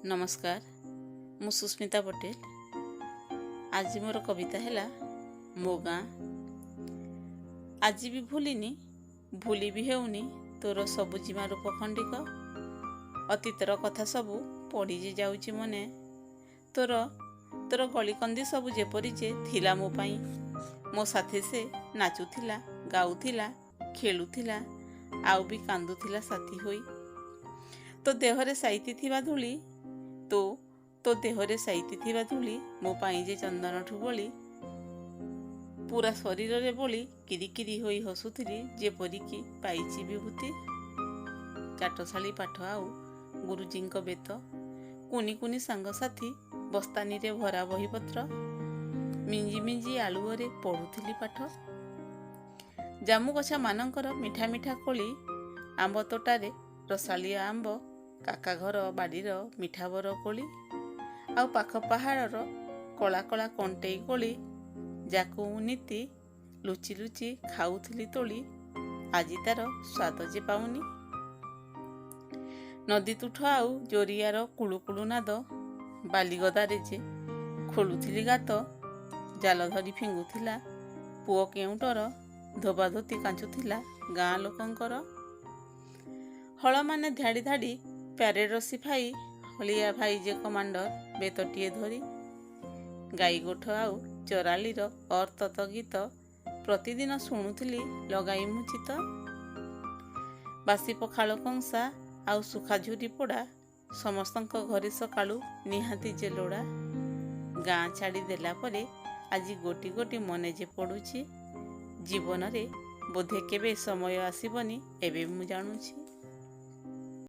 नमस्कार मु सुस्मिता पटेल। आज मोर कविता है मो गाँ। आज भी भूलिनी भूली भी हेउनी तोर सबु जीमा रूप खंडिक। अतीतर कथा सबू पड़ी जाऊची मने तोर तोर गलिकंदी सबू जेपरी जे थिला मो पाई। मो साथी से नाचुथिला गाउथिला खेलुथिला आउ भी कांदुथिला साथी होई। तो देहरे साइती थिबा धूली तो देहरे साइती थिबा धूली मो पाई जे चंदन ठु बोली पूरा शरीर रे बोली किरी होई हसुथिली जेपरिकी पाइची विभूति। चाटशाली पाठ आउ गुरुजींक बेत कुनी कुनी सांगसाथी बस्तानी रे भरा बहीपत्र मिंजी मिंजी आलुअरे पढ़ुथिली पाठ। जामु गछा मानकर मिठा मिठा कोली आंब तोटारे रसालिया आंब काका घर बाड़ीर मिठा बर कोली आउ पाख पहाड़र कला कला कंटेई कोली जाकू नीति लुचि लुचि खाऊथिली तोली आजी तार स्वाद जे पाउनी। नदी तुठ आउ जोरियार कुलु कुलु नाद बालीगदारे जे खोलुथिली गात जाल धरी फिंगुथिला पुओ केउटर धोबा धोती कांचुथिला गाँ लोकंकर। हल माने धाड़ी धाड़ी प्यारेड सिपाही हलिया भाई जे कमांडर बेतटिए धरी गाई गोठ आउ चरालीर अर्थत गीत प्रतिदिन शुणुथिली लगाई मुचित। बासी पखाल कंसा आउ सुखा झुरी पोड़ा समस्तंक घरे सकाळु निहाती जे लोड़ा। गाँ छाड़ी देला परे आज गोटी गोटी मने जे पड़ुछि जीवन रे बोधे केबे समय आसीबनी एबे मु जानुछि।